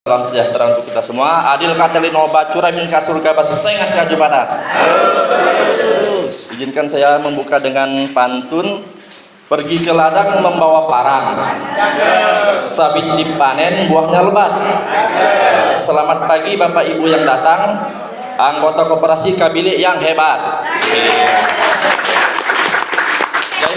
Salam sejahtera untuk kita semua. Adil katalino bacura min kasurga basengat kajubana. Izinkan saya membuka dengan pantun. Pergi ke ladang membawa parang, sabit dipanen buahnya lebat. Selamat pagi Bapak Ibu yang datang, anggota koperasi Kabile yang hebat.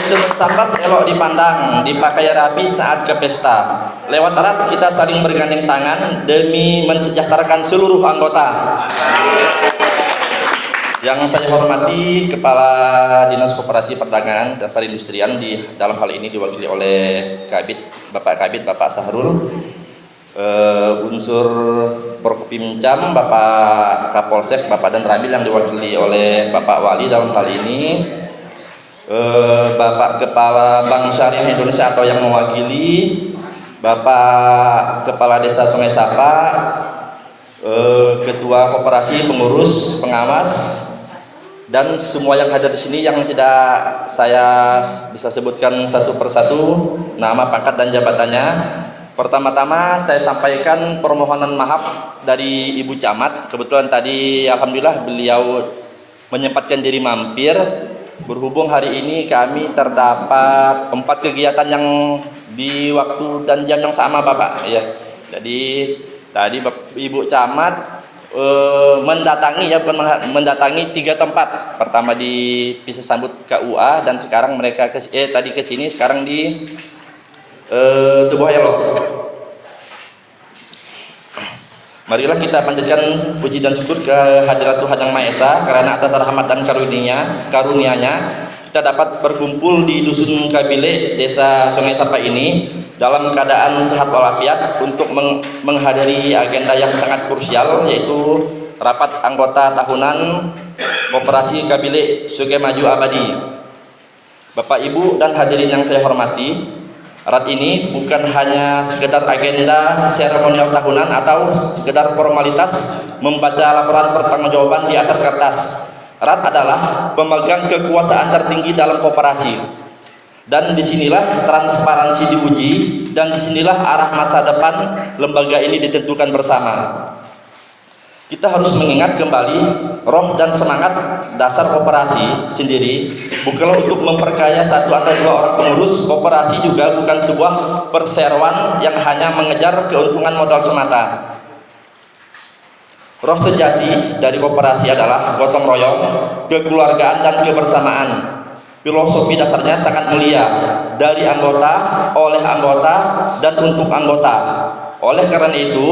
Teman sambas elok dipandang, dipakai rapi saat ke pesta. Lewat erat kita saling bergandeng tangan demi mensejahterakan seluruh anggota. Yang saya hormati Kepala Dinas Koperasi Perdagangan dan Perindustrian, di dalam hal ini diwakili oleh Kabid Bapak Sahrul, unsur Prokopimcam Bapak Kapolsek Bapak Dan Ramil yang diwakili oleh Bapak Wali dalam hal ini. Bapak Kepala Bank Syariah Indonesia atau yang mewakili, Bapak Kepala Desa Sungai Sapa, Ketua Koperasi, pengurus, pengawas, dan semua yang hadir di sini yang tidak saya bisa sebutkan satu persatu nama, pangkat, dan jabatannya. Pertama-tama saya sampaikan permohonan maaf dari Ibu Camat. Kebetulan tadi alhamdulillah beliau menyempatkan diri mampir. Berhubung hari ini kami terdapat 4 kegiatan yang di waktu dan jam yang sama Bapak ya. Jadi tadi Ibu Camat mendatangi 3 tempat. Pertama di Pisah Sambut KUA, dan sekarang mereka tadi ke sini, sekarang di Tubuh Elo. Marilah kita panjatkan puji dan syukur ke hadirat Tuhan Yang Maha Esa, karena atas rahmat dan karunia-Nya kita dapat berkumpul di Dusun Kabile, Desa Sungai Sapa ini dalam keadaan sehat walafiat untuk menghadiri agenda yang sangat krusial, yaitu rapat anggota tahunan Koperasi Kabile Sungai Maju Abadi. Bapak Ibu dan hadirin yang saya hormati, RAT ini bukan hanya sekedar agenda seremonial tahunan atau sekedar formalitas membaca laporan pertanggungjawaban di atas kertas. RAT adalah pemegang kekuasaan tertinggi dalam koperasi. Dan disinilah transparansi diuji, dan disinilah arah masa depan lembaga ini ditentukan bersama. Kita harus mengingat kembali roh dan semangat dasar koperasi sendiri bukanlah untuk memperkaya 1 atau 2 orang pengurus. Koperasi juga bukan sebuah perseroan yang hanya mengejar keuntungan modal semata. Roh sejati dari koperasi adalah gotong royong, kekeluargaan, dan kebersamaan. Filosofi dasarnya sangat mulia, dari anggota, oleh anggota, dan untuk anggota. Oleh karena itu,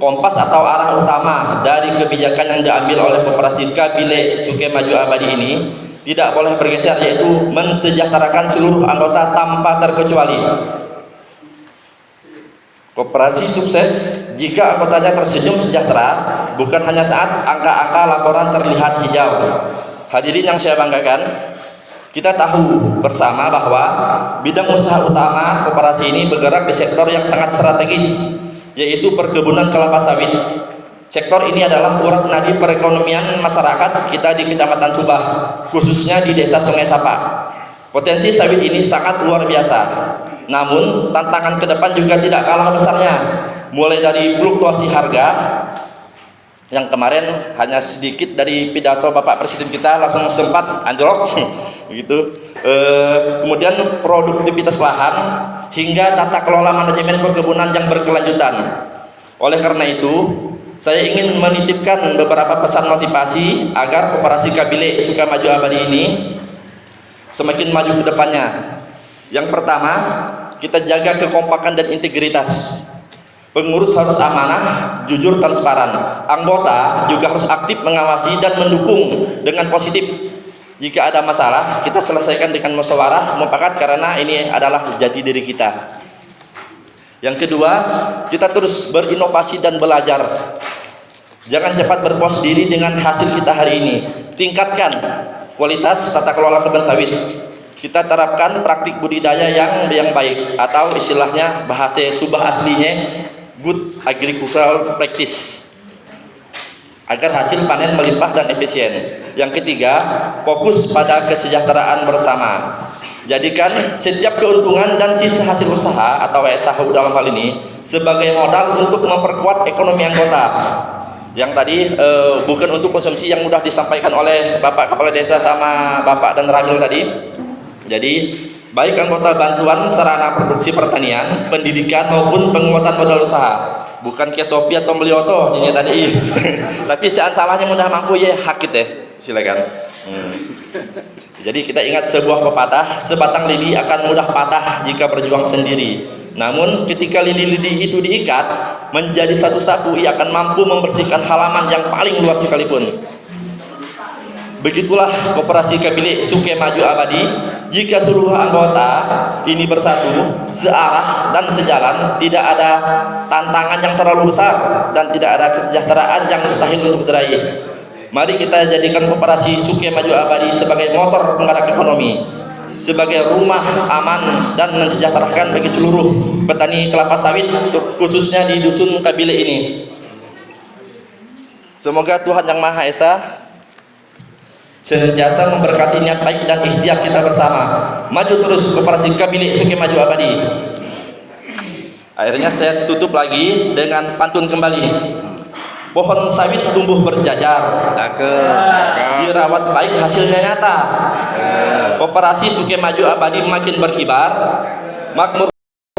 kompas atau arah utama dari kebijakan yang diambil oleh Koperasi Kabile Sungai Maju Abadi ini tidak boleh bergeser, yaitu mensejahterakan seluruh anggota tanpa terkecuali. Koperasi sukses jika anggotanya tersenyum sejahtera, bukan hanya saat angka-angka laporan terlihat hijau. Hadirin yang saya banggakan, kita tahu bersama bahwa bidang usaha utama koperasi ini bergerak di sektor yang sangat strategis, yaitu perkebunan kelapa sawit. Sektor ini adalah urat nadi perekonomian masyarakat kita di Kecamatan Subah, khususnya di Desa Sungai Sapa. Potensi sawit ini sangat luar biasa. Namun tantangan ke depan juga tidak kalah besarnya, mulai dari fluktuasi harga yang kemarin hanya sedikit dari pidato Bapak Presiden kita langsung sempat anjlok begitu. Kemudian produktivitas lahan hingga tata kelola manajemen perkebunan yang berkelanjutan. Oleh karena itu, saya ingin menitipkan beberapa pesan motivasi agar Koperasi Kabile Sungai Maju Abadi ini semakin maju ke depannya. Yang pertama, kita jaga kekompakan dan integritas. Pengurus harus amanah, jujur, transparan. Anggota juga harus aktif mengawasi dan mendukung dengan positif. Jika ada masalah, kita selesaikan dengan musyawarah mufakat, karena ini adalah jati diri kita. Yang kedua, kita terus berinovasi dan belajar. Jangan cepat berpuas diri dengan hasil kita hari ini. Tingkatkan kualitas tata kelola kebun sawit. Kita terapkan praktik budidaya yang baik, atau istilahnya bahasa Subah aslinya good agricultural practice, agar hasil panen melimpah dan efisien. Yang ketiga, fokus pada kesejahteraan bersama. Jadikan setiap keuntungan dan sisa hasil usaha atau SHU dalam hal ini sebagai modal untuk memperkuat ekonomi anggota. Yang tadi bukan untuk konsumsi yang mudah disampaikan oleh Bapak Kepala Desa sama Bapak dan Ramil tadi. Jadi baik anggota bantuan sarana produksi pertanian, pendidikan maupun penguatan modal usaha. Bukan kayak Sopi atau Melioto ini tadi. Tapi saat salahnya mudah mampu ya hakit deh. Silakan. Jadi kita ingat sebuah pepatah, sebatang lidi akan mudah patah jika berjuang sendiri. Namun ketika lidi-lidi itu diikat menjadi satu-satu, ia akan mampu membersihkan halaman yang paling luas sekalipun. Begitulah koperasi Kabilik Suke Maju Abadi. Jika seluruh anggota ini bersatu, searah dan sejalan, tidak ada tantangan yang terlalu besar dan tidak ada kesejahteraan yang mustahil untuk diraih. Mari kita jadikan koperasi Suke Maju Abadi sebagai motor penggerak ekonomi, sebagai rumah aman dan mensejahterakan bagi seluruh petani kelapa sawit, khususnya di dusun Kabilik ini. Semoga Tuhan Yang Maha Esa senantiasa memberkati niat baik dan ikhtiar kita bersama. Maju terus koperasi Kabilik Suke Maju Abadi. Akhirnya saya tutup lagi dengan pantun kembali. Pohon sawit tumbuh berjajar, dirawat baik hasilnya nyata. Koperasi Suke Maju Abadi makin berkibar, makmur